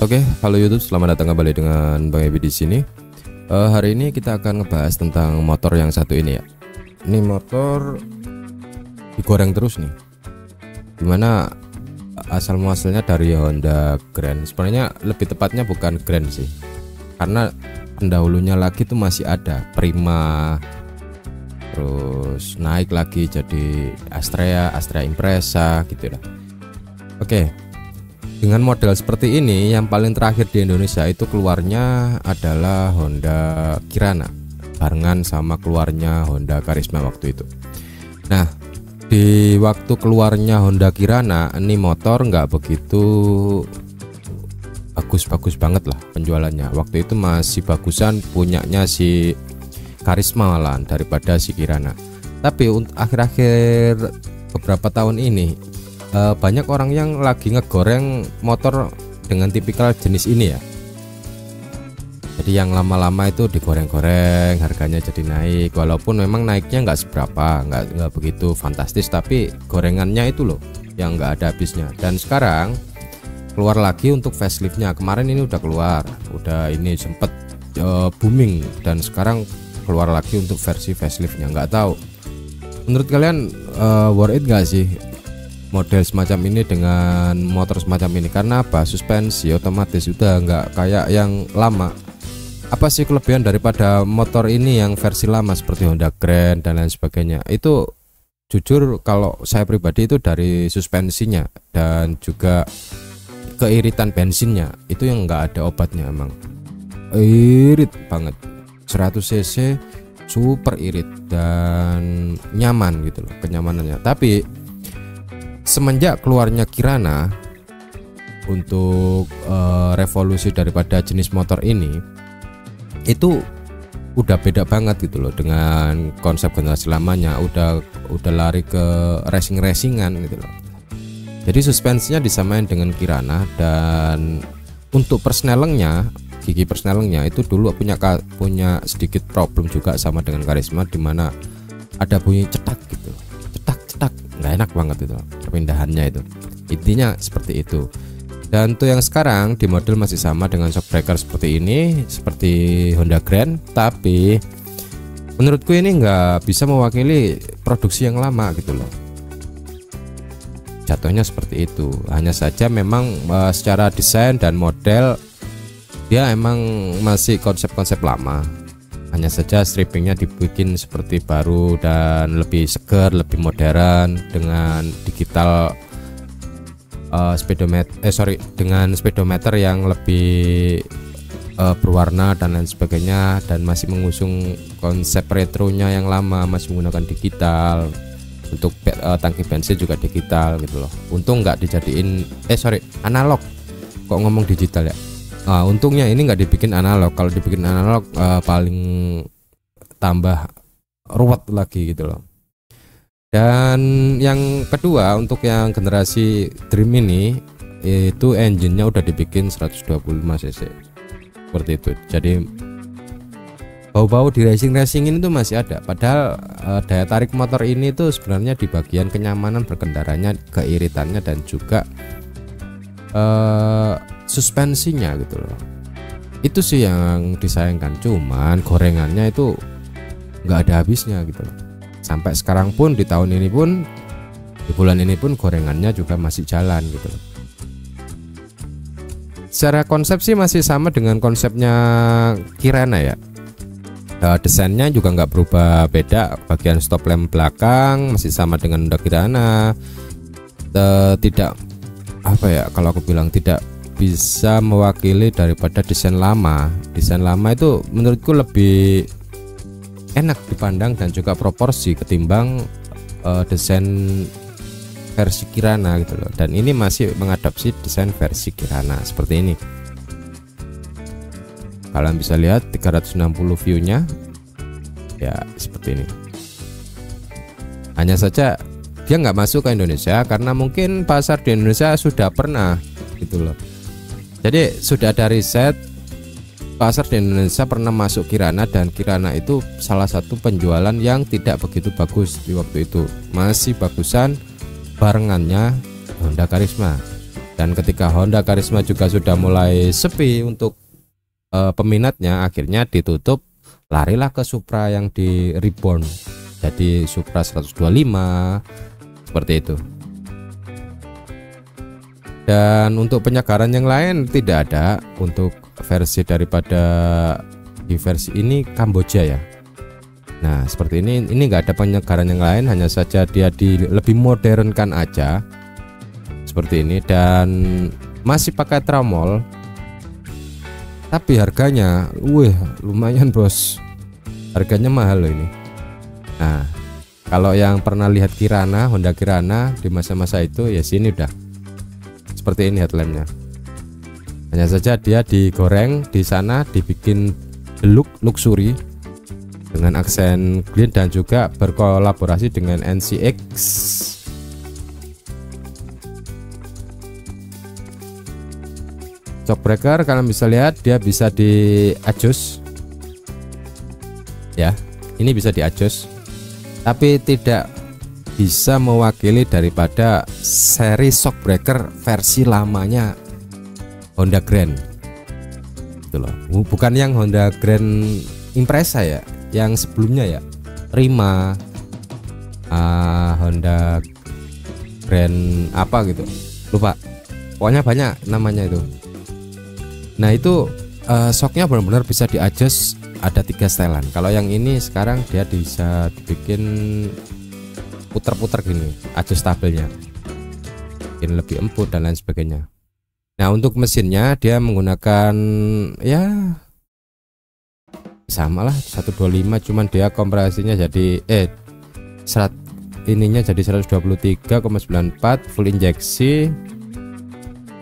Oke, halo YouTube, selamat datang kembali dengan Bang Ebi di sini. Hari ini kita akan ngebahas tentang motor yang satu ini ya. Ini motor digoreng terus nih. Dimana asal muasalnya dari Honda Grand. Sebenarnya lebih tepatnya bukan Grand sih, karena pendahulunya lagi tuh masih ada Prima, terus naik lagi jadi Astrea Impreza gitu lah. Oke, dengan model seperti ini yang paling terakhir di Indonesia itu keluarnya adalah Honda Kirana barengan sama keluarnya Honda Karisma waktu itu. Nah, di waktu keluarnya Honda Kirana ini motor nggak begitu bagus banget lah penjualannya. Waktu itu masih bagusan punyanya si Karisma malahan daripada si Kirana. Tapi akhir-akhir beberapa tahun ini banyak orang yang lagi ngegoreng motor dengan tipikal jenis ini ya. Jadi yang lama-lama itu digoreng-goreng, harganya jadi naik. Walaupun memang naiknya nggak seberapa, nggak begitu fantastis, tapi gorengannya itu loh yang nggak ada habisnya. Dan sekarang keluar lagi untuk faceliftnya. Kemarin ini udah keluar, udah ini sempet booming, dan sekarang keluar lagi untuk versi faceliftnya. Nggak tahu menurut kalian worth it nggak sih model semacam ini dengan motor semacam ini? Karena apa? Suspensi otomatis udah nggak kayak yang lama. Apa sih kelebihan daripada motor ini yang versi lama seperti Honda Grand dan lain sebagainya? Itu jujur kalau saya pribadi itu dari suspensinya dan juga keiritan bensinnya itu yang nggak ada obatnya, emang irit banget. 100 cc super irit dan nyaman gitu loh kenyamanannya. Tapi semenjak keluarnya Kirana untuk revolusi daripada jenis motor ini, itu udah beda banget gitu loh dengan konsep generasi lamanya. Udah lari ke racingan gitu loh. Jadi suspensinya disamain dengan Kirana, dan untuk persnelengnya, gigi persnelengnya itu dulu punya sedikit problem juga sama dengan Karisma, dimana ada bunyi cetak gitu, cetak nggak enak banget itu perpindahannya itu. Intinya seperti itu. Dan tuh yang sekarang di model masih sama dengan shockbreaker seperti ini, seperti Honda Grand, tapi menurutku ini nggak bisa mewakili produksi yang lama gitu loh. Jatuhnya seperti itu. Hanya saja memang secara desain dan model dia emang masih konsep-konsep lama. Hanya saja strippingnya dibikin seperti baru dan lebih segar, lebih modern dengan digital dengan speedometer yang lebih berwarna dan lain sebagainya, dan masih mengusung konsep retronya yang lama, masih menggunakan digital. Untuk tangki bensin juga digital gitu loh. Untung nggak dijadiin analog. Kok ngomong digital ya? Untungnya ini nggak dibikin analog. Kalau dibikin analog paling tambah ruwet lagi gitu loh. Dan yang kedua, untuk yang generasi Dream ini, itu engine-nya udah dibikin 125 cc seperti itu. Jadi bau-bau di racing ini tuh masih ada. Padahal daya tarik motor ini tuh sebenarnya di bagian kenyamanan berkendaranya, keiritannya, dan juga suspensinya gitu loh. Itu sih yang disayangkan. Cuman gorengannya itu nggak ada habisnya gitu loh. Sampai sekarang pun, di tahun ini pun, di bulan ini pun gorengannya juga masih jalan gitu loh. Secara konsep sih masih sama dengan konsepnya Kirana ya. Desainnya juga nggak berubah beda. Bagian stop lamp belakang masih sama dengan Honda Kirana. Tidak apa ya, kalau aku bilang tidak bisa mewakili daripada desain lama. Desain lama itu menurutku lebih enak dipandang dan juga proporsi ketimbang desain versi Kirana gitu loh. Dan ini masih mengadopsi desain versi Kirana seperti ini. Kalian bisa lihat 360 view-nya ya seperti ini. Hanya saja dia nggak masuk ke Indonesia karena mungkin pasar di Indonesia sudah pernah gitu loh. Jadi sudah ada riset, pasar di Indonesia pernah masuk Kirana, dan Kirana itu salah satu penjualan yang tidak begitu bagus di waktu itu. Masih bagusan barengannya Honda Karisma. Dan ketika Honda Karisma juga sudah mulai sepi untuk peminatnya, akhirnya ditutup, larilah ke Supra yang di reborn jadi Supra 125 seperti itu. Dan untuk penyegaran yang lain tidak ada untuk versi daripada di versi ini Kamboja ya. Nah seperti ini nggak ada penyegaran yang lain, hanya saja dia lebih modernkan aja seperti ini, dan masih pakai tromol. Tapi harganya, lumayan bos, harganya mahal loh ini. Nah, kalau yang pernah lihat Kirana, Honda Kirana di masa-masa itu ya sini udah seperti ini headlampnya. Hanya saja dia digoreng di sana, dibikin look luxury dengan aksen green dan juga berkolaborasi dengan NCX. Shock breaker kalian bisa lihat dia bisa di adjust ya, ini bisa di adjust, tapi tidak bisa mewakili daripada seri shock breaker versi lamanya Honda Grand itu loh, bukan yang Honda Grand Impreza ya, yang sebelumnya ya, Prima, Honda Grand apa gitu, lupa, pokoknya banyak namanya itu. Nah itu shocknya benar-benar bisa di adjust, ada 3 setelan. Kalau yang ini sekarang dia bisa dibikin puter-puter gini, adjustabelnya, bikin lebih empuk dan lain sebagainya. Nah untuk mesinnya dia menggunakan ya sama lah 125, cuman dia kompresinya jadi ininya jadi 123,94 full injeksi.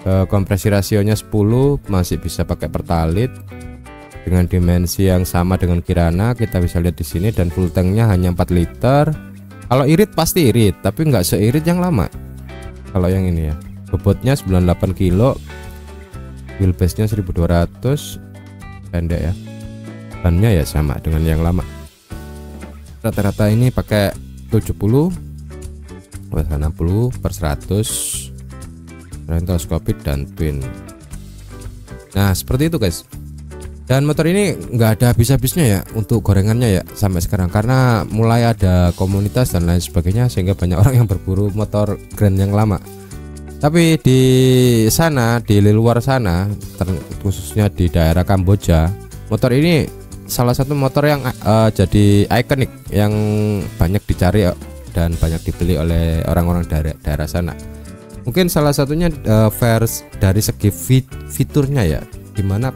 Kompresi rasionya 10, masih bisa pakai pertalit dengan dimensi yang sama dengan Kirana, kita bisa lihat di sini, dan full tanknya hanya 4 liter. Kalau irit pasti irit, tapi nggak seirit yang lama. Kalau yang ini ya, bobotnya 98 kilo, wheelbase nya 1200, pendek ya, bannya ya sama dengan yang lama. Rata-rata ini pakai 70, 60/100 rental scopic dan twin. Nah seperti itu guys, dan motor ini nggak ada habis-habisnya ya untuk gorengannya ya sampai sekarang, karena mulai ada komunitas dan lain sebagainya, sehingga banyak orang yang berburu motor Grand yang lama. Tapi di sana, di luar sana, khususnya di daerah Kamboja, motor ini salah satu motor yang jadi ikonik, yang banyak dicari dan banyak dibeli oleh orang-orang daerah sana. Mungkin salah satunya versi dari segi fiturnya ya, dimana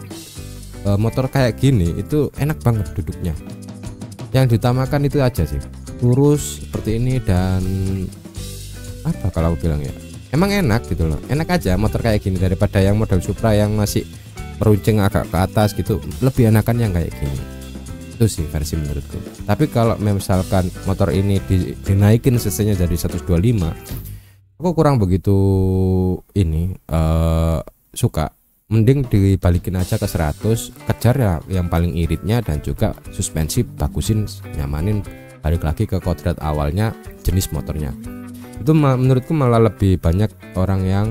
motor kayak gini itu enak banget duduknya. Yang diutamakan itu aja sih, lurus seperti ini, dan apa kalau aku bilang ya, emang enak gitu loh, enak aja motor kayak gini daripada yang model Supra yang masih meruncing agak ke atas gitu. Lebih enakan yang kayak gini, itu sih versi menurutku. Tapi kalau misalkan motor ini dinaikin cc-nya jadi 125, aku kurang begitu ini suka. Mending dibalikin aja ke 100, kejar ya yang paling iritnya, dan juga suspensi bagusin, nyamanin, balik lagi ke kodrat awalnya jenis motornya. Itu menurutku malah lebih banyak orang yang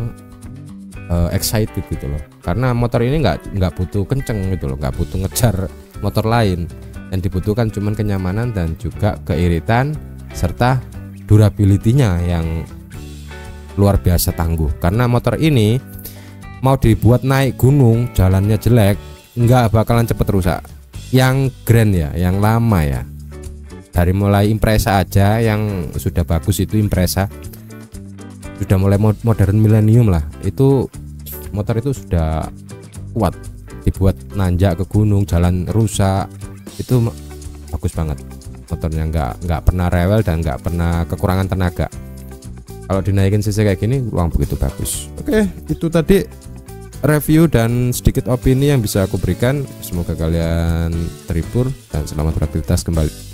excited gitu loh, karena motor ini nggak butuh kenceng gitu loh, nggak butuh ngejar motor lain, yang dibutuhkan cuman kenyamanan dan juga keiritan serta durability-nya yang luar biasa tangguh. Karena motor ini mau dibuat naik gunung, jalannya jelek, nggak bakalan cepet rusak. Yang Grand ya, yang lama ya, dari mulai Impreza aja yang sudah bagus, itu Impreza sudah mulai modern milenium lah, itu motor itu sudah kuat, dibuat nanjak ke gunung, jalan rusak, itu bagus banget motornya, nggak pernah rewel dan nggak pernah kekurangan tenaga. Kalau dinaikin cc kayak gini ruang begitu bagus. Oke, itu tadi review dan sedikit opini yang bisa aku berikan. Semoga kalian terhibur dan selamat beraktivitas kembali.